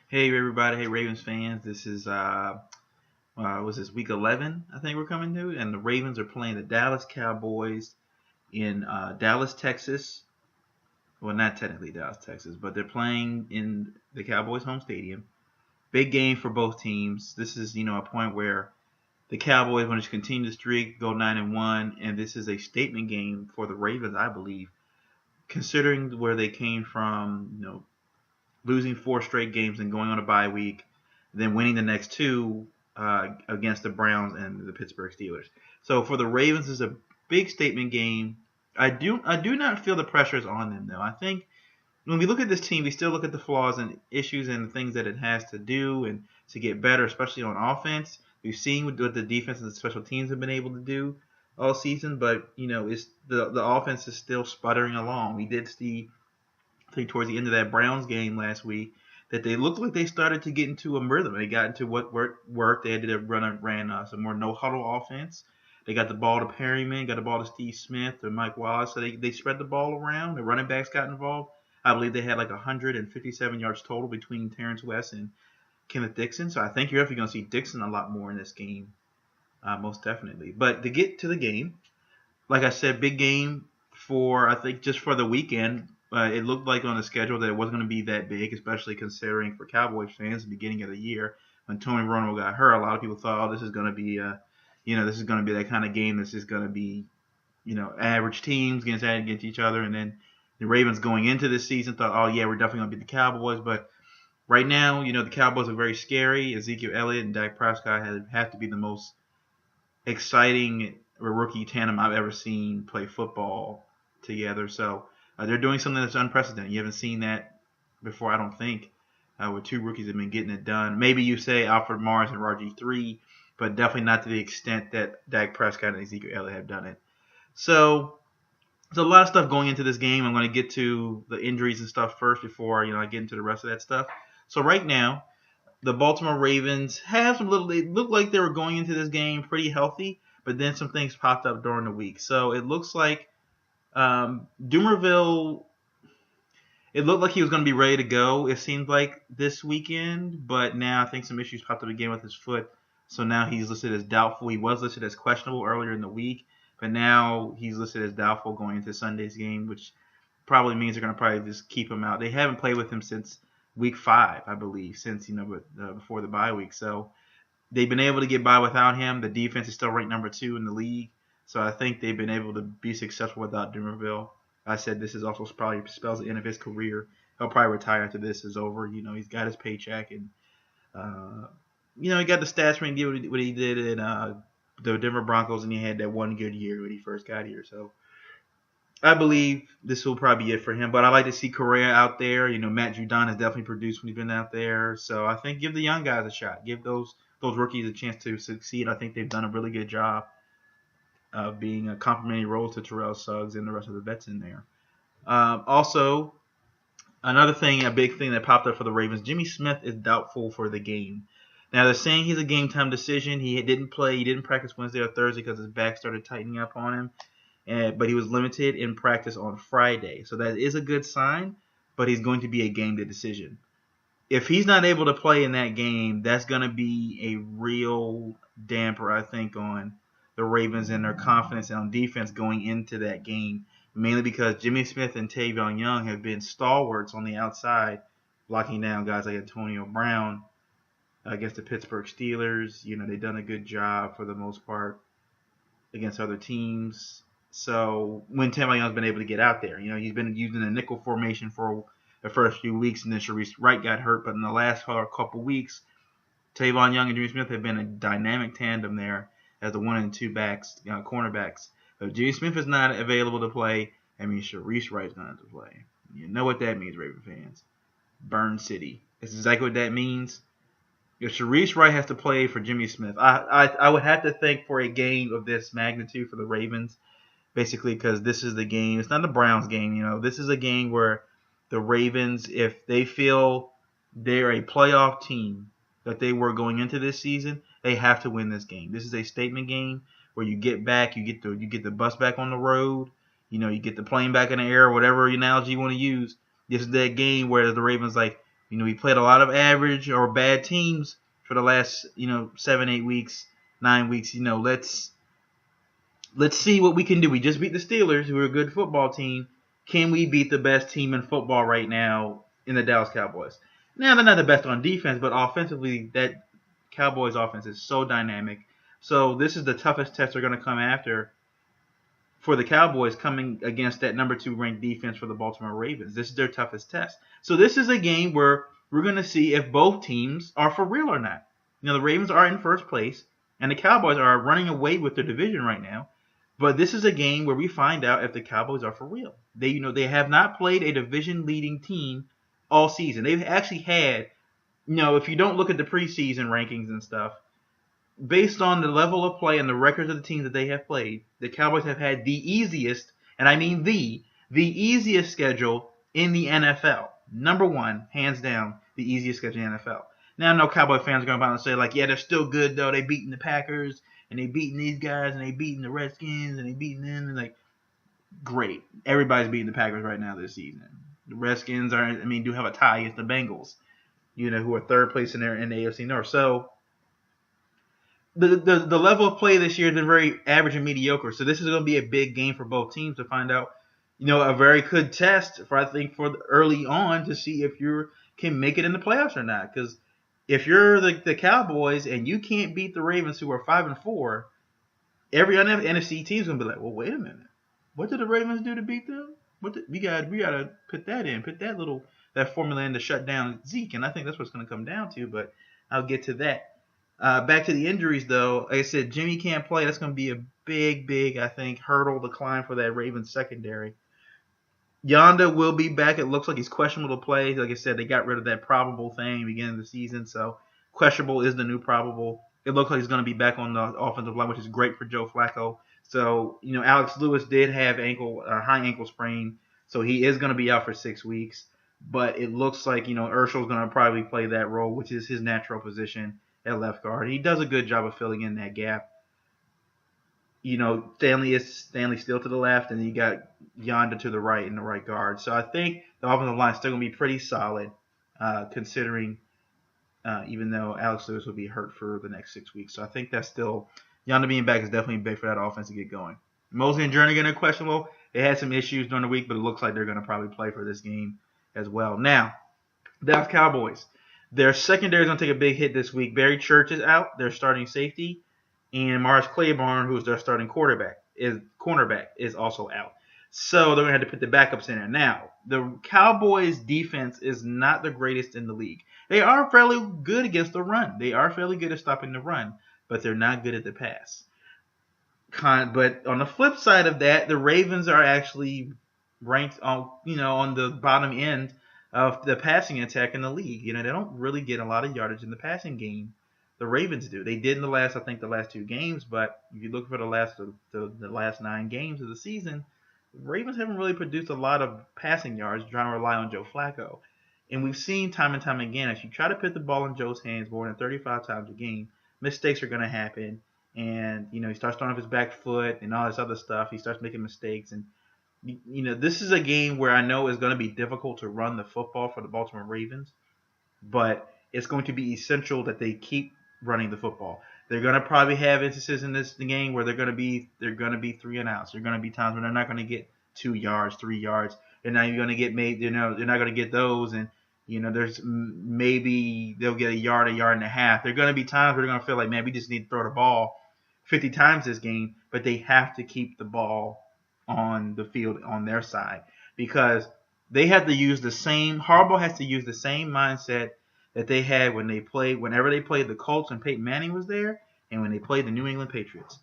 Hey everybody, hey Ravens fans. This is was this week 11? I think we're coming to, and the Ravens are playing the Dallas Cowboys in Dallas, Texas. Well, not technically Dallas, Texas, but they're playing in the Cowboys' home stadium. Big game for both teams. This is a point where the Cowboys want to continue the streak, go 9-1, and this is a statement game for the Ravens, I believe, considering where they came from. Losing four straight games and going on a bye week, then winning the next two against the Browns and the Pittsburgh Steelers. So for the Ravens, it's a big statement game. I do not feel the pressure is on them though. I think when we look at this team, we still look at the flaws and issues and the things that it has to do and to get better, especially on offense. We've seen what the defense and the special teams have been able to do all season, but it's the offense is still sputtering along. We did see, I think, towards the end of that Browns game last week, that they looked like they started to get into a rhythm. They got into what worked. They did ran some more no huddle offense. They got the ball to Perryman, got the ball to Steve Smith or Mike Wallace. So they spread the ball around. The running backs got involved. I believe they had like 157 yards total between Terrence West and Kenneth Dixon. So I think you're definitely going to see Dixon a lot more in this game, most definitely. But to get to the game, like I said, big game for, I think, just for the weekend. It looked like on the schedule that it wasn't going to be that big, especially considering for Cowboys fans, the beginning of the year when Tony Romo got hurt, a lot of people thought, oh, this is going to be, this is going to be that kind of game. This is going to be, average teams against each other. And then the Ravens going into this season thought, oh yeah, we're definitely going to beat the Cowboys. But right now, the Cowboys are very scary. Ezekiel Elliott and Dak Prescott have to be the most exciting rookie tandem I've ever seen play football together. So they're doing something that's unprecedented. You haven't seen that before, I don't think, where two rookies have been getting it done. Maybe you say Alfred Morris and RG3, but definitely not to the extent that Dak Prescott and Ezekiel Elliott have done it. So there's a lot of stuff going into this game. I'm going to get to the injuries and stuff first before I get into the rest of that stuff. So right now, the Baltimore Ravens have they look like they were going into this game pretty healthy, but then some things popped up during the week. So it looks like Dumerville, it looked like he was going to be ready to go, it seemed like, this weekend, but now I think some issues popped up again with his foot. So now he's listed as doubtful. He was listed as questionable earlier in the week, but now he's listed as doubtful going into Sunday's game, which probably means they're going to probably just keep him out. They haven't played with him since week 5, I believe, since before the bye week. So they've been able to get by without him. The defense is still ranked number 2 in the league, so I think they've been able to be successful without Dumerville. I said this is also probably spells the end of his career. He'll probably retire after this is over. He's got his paycheck, and he got the stats when he did what he did in the Denver Broncos, and he had that one good year when he first got here. So I believe this will probably be it for him. But I like to see Correa out there. Matt Judon has definitely produced when he's been out there. So I think give the young guys a shot. Give those rookies a chance to succeed. I think they've done a really good job of being a complimentary role to Terrell Suggs and the rest of the vets in there. Also, another thing, a big thing that popped up for the Ravens, Jimmy Smith is doubtful for the game. Now, they're saying he's a game-time decision. He didn't play. He didn't practice Wednesday or Thursday because his back started tightening up on him. But he was limited in practice on Friday. So that is a good sign, but he's going to be a game-day decision. If he's not able to play in that game, that's going to be a real damper, I think, on the Ravens and their confidence on defense going into that game, mainly because Jimmy Smith and Tavion Young have been stalwarts on the outside, blocking down guys like Antonio Brown against the Pittsburgh Steelers. They've done a good job for the most part against other teams. So when Tavion Young's been able to get out there, he's been using a nickel formation for the first few weeks, and then Sharice Wright got hurt. But in the last couple weeks, Tavion Young and Jimmy Smith have been a dynamic tandem there as the 1 and 2 backs, cornerbacks. If Jimmy Smith is not available to play, I mean Sharice Wright's going to have to play. You know what that means, Raven fans. Burn City. That's exactly what that means. If Sharice Wright has to play for Jimmy Smith, I would have to think for a game of this magnitude for the Ravens, basically because this is the game. It's not the Browns game. This is a game where the Ravens, if they feel they're a playoff team that they were going into this season, they have to win this game. This is a statement game where you get back, you get the bus back on the road, you get the plane back in the air, whatever analogy you want to use. This is that game where the Ravens like, We played a lot of average or bad teams for the last 7, 8 weeks, 9 weeks. Let's see what we can do. We just beat the Steelers, who are a good football team. Can we beat the best team in football right now in the Dallas Cowboys? Now, they're not the best on defense, but offensively, that Cowboys offense is so dynamic. So this is the toughest test they're going to come after for the Cowboys, coming against that number 2 ranked defense for the Baltimore Ravens. This is their toughest test. So this is a game where we're going to see if both teams are for real or not. The Ravens are in first place, and the Cowboys are running away with their division right now. But this is a game where we find out if the Cowboys are for real. They have not played a division-leading team all season. They've actually had, if you don't look at the preseason rankings and stuff, based on the level of play and the records of the teams that they have played, the Cowboys have had the easiest, and I mean the easiest schedule in the NFL. Number 1, hands down, the easiest schedule in the NFL. Now, I know Cowboy fans are going to come out and say, like, yeah, they're still good, though. They beating the Packers, and they beating these guys, and they beating the Redskins, and they beating them. And, like, great. Everybody's beating the Packers right now this season. The Redskins do have a tie against the Bengals, who are third place in the AFC North. So, the level of play this year has been very average and mediocre. So this is going to be a big game for both teams to find out, a very good test for early on to see if you can make it in the playoffs or not. Because if you're the Cowboys and you can't beat the Ravens, who are 5-4, every other NFC team's going to be like, well, wait a minute. What did the Ravens do to beat them? We got to put that formula in to shut down Zeke. And I think that's what it's going to come down to. But I'll get to that. Back to the injuries, though. Like I said, Jimmy can't play. That's going to be a big, I think, hurdle to climb for that Ravens secondary. Yonda will be back. It looks like he's questionable to play. Like I said, they got rid of that probable thing beginning of the season, so questionable is the new probable. It looks like he's going to be back on the offensive line, which is great for Joe Flacco. So, Alex Lewis did have high ankle sprain, so he is going to be out for 6 weeks. But it looks like, Urschel's going to probably play that role, which is his natural position at left guard. He does a good job of filling in that gap. Stanley still to the left, and you got Yonda to the right in the right guard. So I think the offensive line is still going to be pretty solid, considering even though Alex Lewis will be hurt for the next 6 weeks. So I think that's still Yonda being back is definitely big for that offense to get going. Mosley and Jernigan are questionable. They had some issues during the week, but it looks like they're going to probably play for this game as well. Now, Dallas Cowboys. Their secondary is going to take a big hit this week. Barry Church is out, their starting safety, and Morris Claiborne, who's their starting cornerback, is also out. So they're going to have to put the backups in there. Now, the Cowboys' defense is not the greatest in the league. They are fairly good against the run. They are fairly good at stopping the run, but they're not good at the pass. But on the flip side of that, the Ravens are actually ranked on the bottom end of the passing attack in the league. They don't really get a lot of yardage in the passing game. The Ravens do. They did in the last 2 games, but if you look for the last 9 games of the season, the Ravens haven't really produced a lot of passing yards, trying to rely on Joe Flacco. And we've seen time and time again, if you try to put the ball in Joe's hands more than 35 times a game, mistakes are going to happen. And, he starts throwing off his back foot and all this other stuff. He starts making mistakes. And, this is a game where I know it's going to be difficult to run the football for the Baltimore Ravens, but it's going to be essential that they keep running the football. They're going to probably have instances in this game where they're going to be 3 and outs. There are going to be times when they're not going to get 2 yards, 3 yards. They're not even going to get they're not going to get those. And, there's maybe they'll get a yard and a half. There are going to be times where they're going to feel like, man, we just need to throw the ball 50 times this game, but they have to keep the ball on the field on their side because they have to use Harbaugh has to use the same mindset that they had whenever they played the Colts and Peyton Manning was there, and when they played the New England Patriots.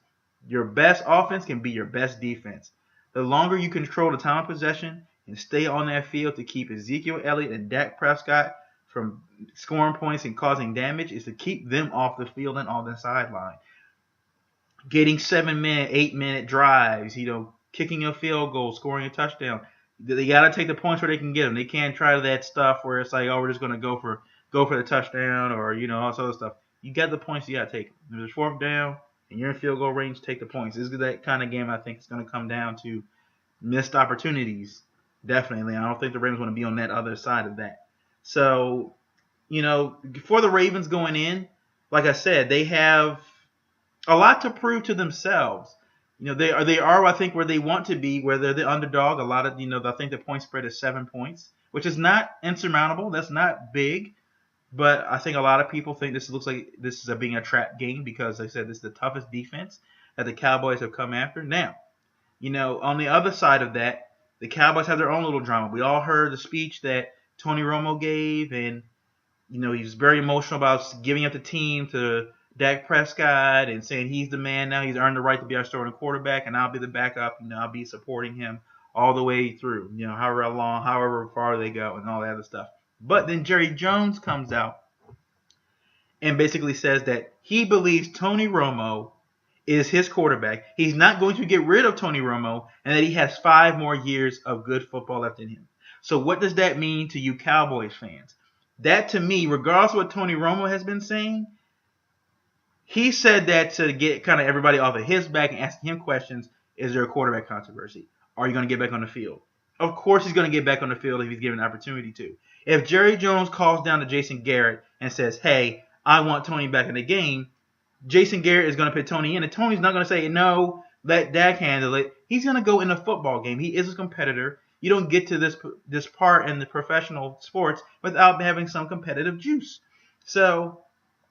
Your best offense can be your best defense. The longer you control the time of possession and stay on that field to keep Ezekiel Elliott and Dak Prescott from scoring points and causing damage is to keep them off the field and on the sideline. Getting 7-minute, 8-minute drives, kicking a field goal, scoring a touchdown. They got to take the points where they can get them. They can't try that stuff where it's like, oh, we're just going to go for the touchdown or, all this other stuff. You got the points, you got to take them. If there's 4th down and you're in field goal range, take the points. This is that kind of game I think it's going to come down to missed opportunities. Definitely. I don't think the Ravens want to be on that other side of that. So, for the Ravens going in, like I said, they have a lot to prove to themselves. They are I think where they want to be, where they're the underdog. A lot of I think the point spread is 7 points, which is not insurmountable. That's not big, but I think a lot of people think this looks like this is being a trap game because they said this is the toughest defense that the Cowboys have come after. Now, on the other side of that, the Cowboys have their own little drama. We all heard the speech that Tony Romo gave, and he was very emotional about giving up the team to Dak Prescott and saying he's the man now. He's earned the right to be our starting quarterback, and I'll be the backup. I'll be supporting him all the way through. However long, however far they go, and all that other stuff. But then Jerry Jones comes out and basically says that he believes Tony Romo is his quarterback. He's not going to get rid of Tony Romo, and that he has 5 more years of good football left in him. So what does that mean to you Cowboys fans? That to me, regardless of what Tony Romo has been saying, he said that to get kind of everybody off of his back and asking him questions. Is there a quarterback controversy? Are you going to get back on the field? Of course he's going to get back on the field if he's given an opportunity to. If Jerry Jones calls down to Jason Garrett and says, hey, I want Tony back in the game, Jason Garrett is going to put Tony in, and Tony's not going to say, no, let Dak handle it. He's going to go in a football game. He is a competitor. You don't get to this part in the professional sports without having some competitive juice. So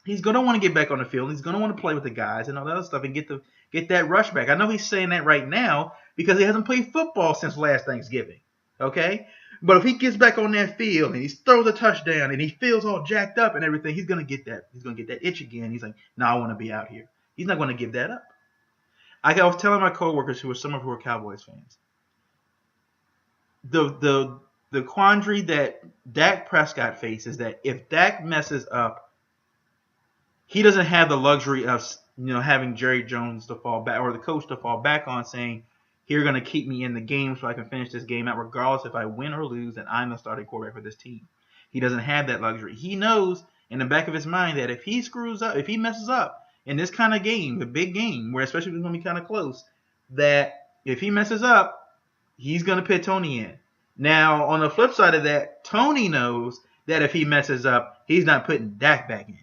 he's going to want to get back on the field. He's going to want to play with the guys and all that other stuff and get that rush back. I know he's saying that right now because he hasn't played football since last Thanksgiving. Okay? But if he gets back on that field and he throws a touchdown and he feels all jacked up and everything, he's going to get that. He's going to get that itch again. He's like, no, I want to be out here. He's not going to give that up. I was telling my coworkers who are Cowboys fans, the quandary that Dak Prescott faces, that if Dak messes up, he doesn't have the luxury of having Jerry Jones to fall back or the coach to fall back on, saying, you're going to keep me in the game so I can finish this game out regardless if I win or lose, that I'm the starting quarterback for this team. He doesn't have that luxury. He knows in the back of his mind that if he screws up, if he messes up in this kind of game, the big game, where especially if it's going to be kind of close, that if he messes up, he's going to put Tony in. Now, on the flip side of that, Tony knows that if he messes up, he's not putting Dak back in.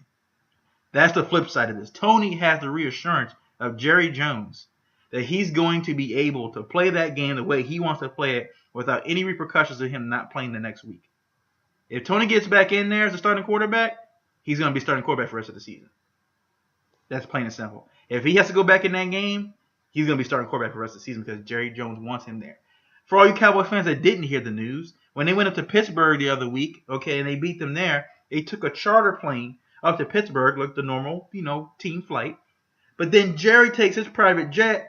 That's the flip side of this. Tony has the reassurance of Jerry Jones that he's going to be able to play that game the way he wants to play it without any repercussions of him not playing the next week. If Tony gets back in there as a starting quarterback, he's going to be starting quarterback for the rest of the season. That's plain and simple. If he has to go back in that game, he's going to be starting quarterback for the rest of the season because Jerry Jones wants him there. For all you Cowboy fans that didn't hear the news, when they went up to Pittsburgh the other week, and they beat them there, they took a charter plane up to Pittsburgh, like the normal, team flight. But then Jerry takes his private jet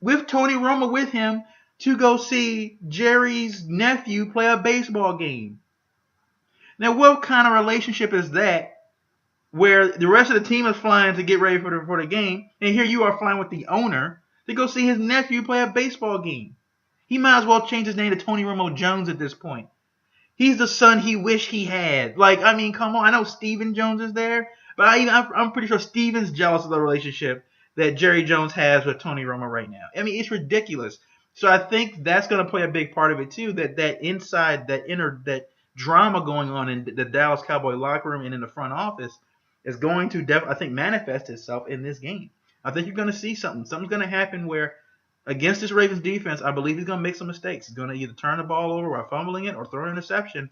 with Tony Romo with him to go see Jerry's nephew play a baseball game. Now, what kind of relationship is that where the rest of the team is flying to get ready for the game, and here you are flying with the owner to go see his nephew play a baseball game? He might as well change his name to Tony Romo Jones at this point. He's the son he wished he had. Come on. I know Stephen Jones is there, but I'm pretty sure Stephen's jealous of the relationship that Jerry Jones has with Tony Romo right now. It's ridiculous. So I think that's going to play a big part of it too. That inside, that drama going on in the Dallas Cowboy locker room and in the front office is going to I think manifest itself in this game. I think you're going to see something. Something's going to happen where against this Ravens defense, I believe he's going to make some mistakes. He's going to either turn the ball over while fumbling it or throw an interception.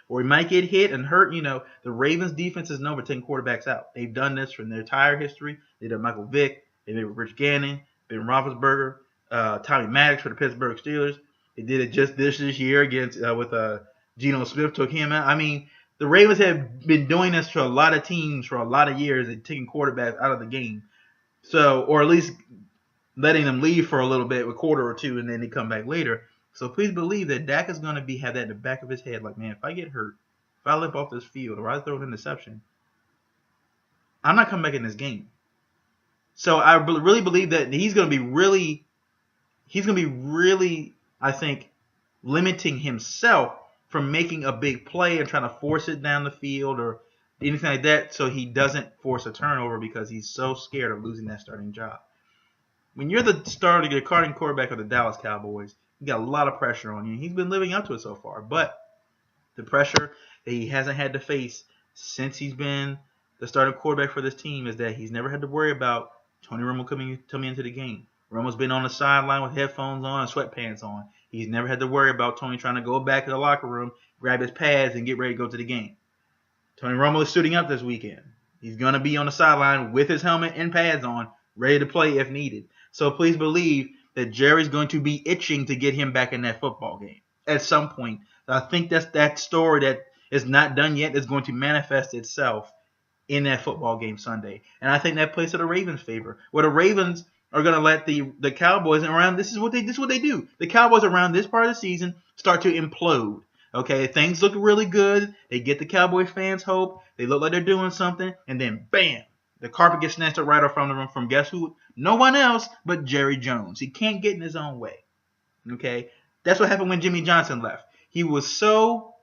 Or he might get hit and hurt. The Ravens defense is known for taking quarterbacks out. They've done this from their entire history. They did Michael Vick. They did it with Rich Gannon, Ben Roethlisberger, Tommy Maddox for the Pittsburgh Steelers. They did it just this year against with Geno Smith took him out. The Ravens have been doing this to a lot of teams for a lot of years and taking quarterbacks out of the game. So, or at least letting them leave for a little bit, a quarter or two, and then they come back later. So please believe that Dak is going to have that in the back of his head. Like, man, if I get hurt, if I limp off this field, or I throw an interception, I'm not coming back in this game. So I really believe that he's going to be really, I think, limiting himself from making a big play and trying to force it down the field or anything like that, so he doesn't force a turnover because he's so scared of losing that starting job. When you're the starting quarterback of the Dallas Cowboys, you got a lot of pressure on you. He's been living up to it so far, but the pressure that he hasn't had to face since he's been the starting quarterback for this team is that he's never had to worry about Tony Romo coming into the game. Romo's been on the sideline with headphones on and sweatpants on. He's never had to worry about Tony trying to go back to the locker room, grab his pads, and get ready to go to the game. Tony Romo is suiting up this weekend. He's going to be on the sideline with his helmet and pads on, ready to play if needed. So please believe that Jerry's going to be itching to get him back in that football game at some point. I think that's that story that is not done yet is going to manifest itself in that football game Sunday. And I think that plays to the Ravens' favor. Where the Ravens are going to let the Cowboys around. This is what they do. The Cowboys around this part of the season start to implode. Okay, things look really good. They get the Cowboy fans hope. They look like they're doing something, and then bam, the carpet gets snatched up right off from them from guess who? No one else but Jerry Jones. He can't get in his own way. Okay, that's what happened when Jimmy Johnson left. He was so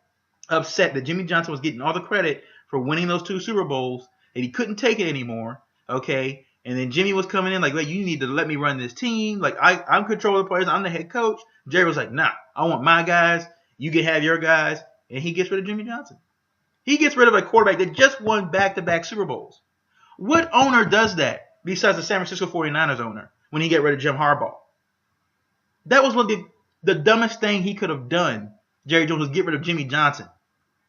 upset that Jimmy Johnson was getting all the credit for winning those 2 Super Bowls, and he couldn't take it anymore. Okay. And then Jimmy was coming in like, you need to let me run this team. Like, I'm controlling the players. I'm the head coach. Jerry was like, nah, I want my guys. You can have your guys. And he gets rid of Jimmy Johnson. He gets rid of a quarterback that just won back-to-back Super Bowls. What owner does that besides the San Francisco 49ers owner when he got rid of Jim Harbaugh? That was what the dumbest thing he could have done, Jerry Jones, was get rid of Jimmy Johnson.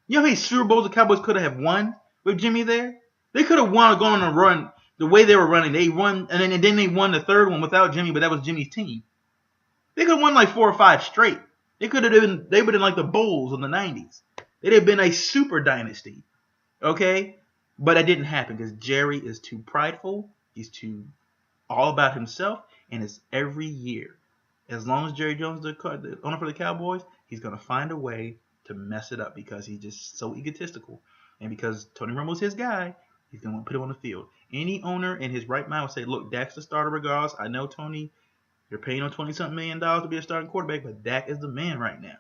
You know how many Super Bowls the Cowboys could have won with Jimmy there? They could have won going on a run. The way they were running, they won, and then they won the third one without Jimmy, but that was Jimmy's team. They could have won like 4 or 5 straight. They would have been like the Bulls in the 90s. They'd have been a super dynasty. Okay? But that didn't happen because Jerry is too prideful. He's too all about himself, and it's every year. As long as Jerry Jones is the owner for the Cowboys, he's going to find a way to mess it up because he's just so egotistical. And because Tony Romo's his guy, he's going to put him on the field. Any owner in his right mind will say, look, Dak's the starter regardless. I know, Tony, you're paying him $20-something million to be a starting quarterback, but Dak is the man right now.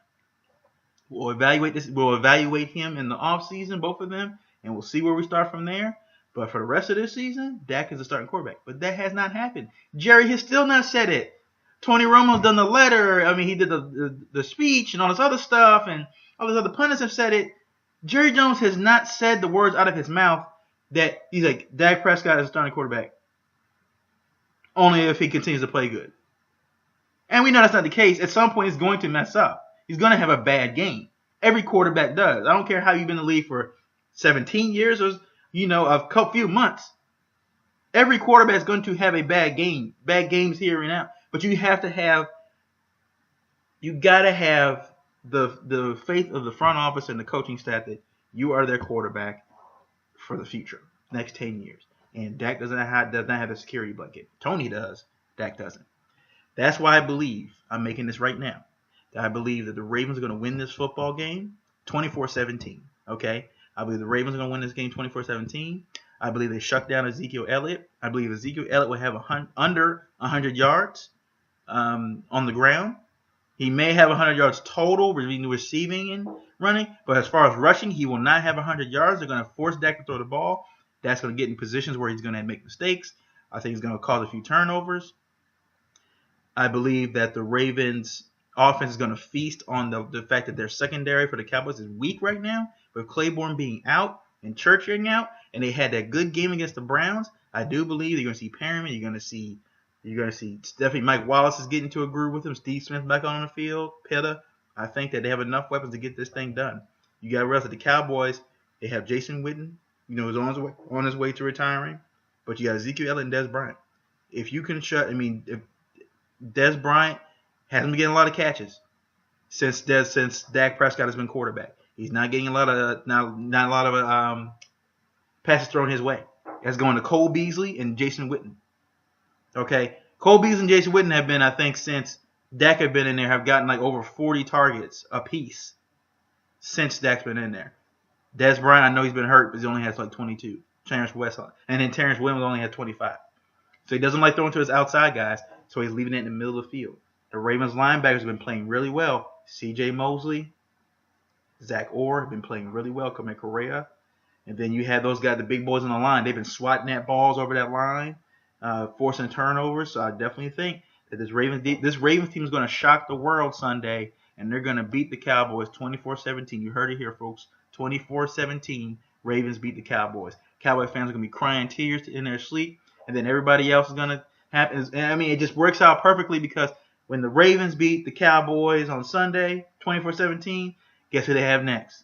We'll evaluate this. We'll evaluate him in the offseason, both of them, and we'll see where we start from there. But for the rest of this season, Dak is the starting quarterback. But that has not happened. Jerry has still not said it. Tony Romo's done the letter. I mean, he did the speech and all this other stuff, and all these other pundits have said it. Jerry Jones has not said the words out of his mouth that he's like, Dak Prescott is a starting quarterback. Only if he continues to play good. And we know that's not the case. At some point, he's going to mess up. He's going to have a bad game. Every quarterback does. I don't care how you've been in the league for 17 years or, a few months. Every quarterback is going to have a bad game. Bad games here and now. But you got to have the faith of the front office and the coaching staff that you are their quarterback for the future, next 10 years. And Dak does not have a security blanket. Tony does. Dak doesn't. That's why I believe, I'm making this right now, that I believe that the Ravens are going to win this football game 24-17. Okay? I believe the Ravens are going to win this game 24-17. I believe they shut down Ezekiel Elliott. I believe Ezekiel Elliott will have under 100 yards on the ground. He may have 100 yards total between receiving and running, but as far as rushing, he will not have 100 yards. They're going to force Dak to throw the ball. That's going to get in positions where he's going to make mistakes. I think he's going to cause a few turnovers. I believe that the Ravens' offense is going to feast on the fact that their secondary for the Cowboys is weak right now, with Claiborne being out and Churchill out, and they had that good game against the Browns. I do believe you're going to see Perriman. You're going to see definitely Mike Wallace is getting into a groove with him. Steve Smith back on the field. Pitta. I think that they have enough weapons to get this thing done. You got to realize that the Cowboys, they have Jason Witten, is on his way to retiring. But you got Ezekiel Elliott and Dez Bryant. If you can if Dez Bryant hasn't been getting a lot of catches since Dak Prescott has been quarterback. He's not getting a lot of passes thrown his way. It's going to Cole Beasley and Jason Witten. Okay, Cole Beasley and Jason Witten have been, I think, since Dak had been in there, have gotten like over 40 targets apiece since Dak's been in there. Dez Bryant, I know he's been hurt, but he only has like 22. Terrence Westland, and then Terrence Williams only had 25. So he doesn't like throwing to his outside guys, so he's leaving it in the middle of the field. The Ravens linebackers have been playing really well. C.J. Mosley, Zach Orr have been playing really well. Coming Correa. And then you have those guys, the big boys on the line. They've been swatting that balls over that line, forcing turnovers. So I definitely think that this Ravens team is going to shock the world Sunday, and they're going to beat the Cowboys 24-17. You heard it here, folks. 24-17. Ravens beat the Cowboys. Cowboy fans are gonna be crying tears in their sleep, and then everybody else is gonna happen. And I mean, it just works out perfectly because when the Ravens beat the Cowboys on Sunday, 24-17, guess who they have next?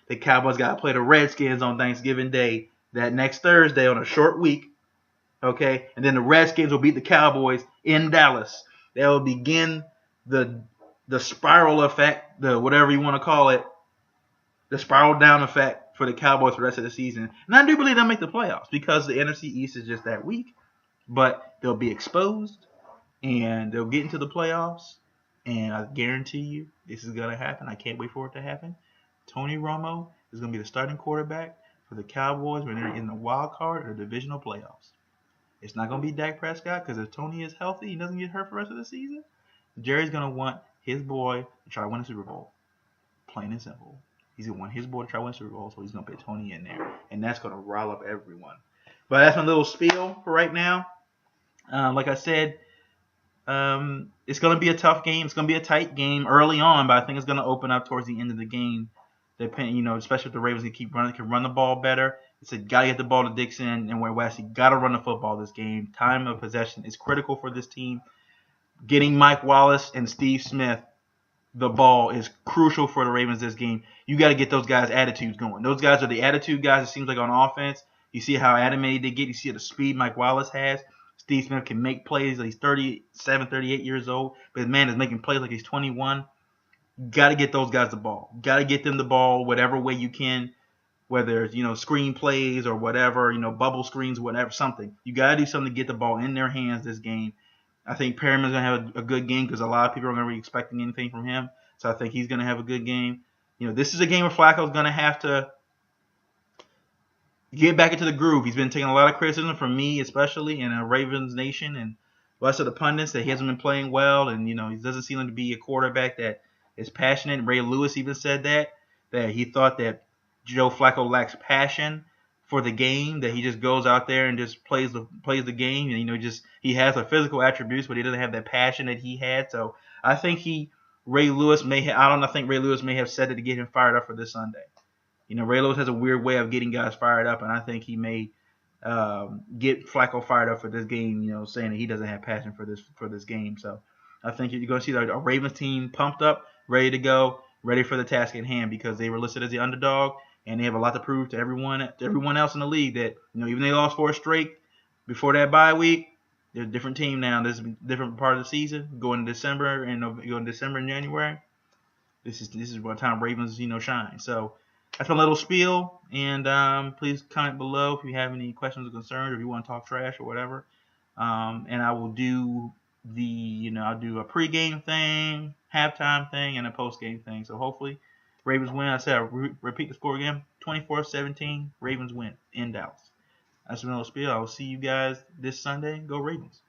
The Cowboys got to play the Redskins on Thanksgiving Day that next Thursday on a short week. Okay, and then the Redskins will beat the Cowboys in Dallas. That will begin the spiral effect, the whatever you want to call it, the spiral down effect for the Cowboys for the rest of the season. And I do believe they'll make the playoffs because the NFC East is just that weak. But they'll be exposed and they'll get into the playoffs. And I guarantee you this is going to happen. I can't wait for it to happen. Tony Romo is going to be the starting quarterback for the Cowboys when they're in the wild card or divisional playoffs. It's not going to be Dak Prescott because if Tony is healthy, he doesn't get hurt for the rest of the season. Jerry's going to want his boy to try to win a Super Bowl. Plain and simple. He's going to want his boy to try to win a Super Bowl, so he's going to put Tony in there. And that's going to rile up everyone. But that's my little spiel for right now. Like I said, it's going to be a tough game. It's going to be a tight game early on, but I think it's going to open up towards the end of the game. Depending, especially if the Ravens can run the ball better. It's got to get the ball to Dixon and West. You got to run the football this game. Time of possession is critical for this team. Getting Mike Wallace and Steve Smith the ball is crucial for the Ravens this game. You got to get those guys' attitudes going. Those guys are the attitude guys, it seems like, on offense. You see how animated they get. You see the speed Mike Wallace has. Steve Smith can make plays. He's 37, 38 years old. But his man is making plays like he's 21. You got to get those guys the ball. Got to get them the ball whatever way you can, whether it's, screen plays or whatever, bubble screens, whatever, something. You got to do something to get the ball in their hands this game. I think Perriman's going to have a good game because a lot of people are going to be expecting anything from him. So I think he's going to have a good game. This is a game where Flacco's going to have to get back into the groove. He's been taking a lot of criticism from me, especially in Ravens Nation and the rest of the pundits, that he hasn't been playing well. And, he doesn't seem to be a quarterback that is passionate. Ray Lewis even said that he thought that Joe Flacco lacks passion for the game, that he just goes out there and just plays the game, and he has the physical attributes, but he doesn't have that passion that he had. So I think Ray Lewis may have said it to get him fired up for this Sunday. Ray Lewis has a weird way of getting guys fired up, and I think he may get Flacco fired up for this game, saying that he doesn't have passion for this game. So I think you're going to see a Ravens team pumped up, ready to go, ready for the task at hand because they were listed as the underdog. And they have a lot to prove to everyone else in the league that, even they lost 4 straight before that bye week, they're a different team now. This is a different part of the season. Going to December and January. This is what time Ravens, shine. So that's my little spiel. And please comment below if you have any questions or concerns, or if you want to talk trash or whatever. And I will do I'll do a pregame thing, halftime thing, and a postgame thing. So hopefully Ravens win. I said, I'll repeat the score again. 24-17, Ravens win in Dallas. That's my little spiel. I will see you guys this Sunday. Go Ravens.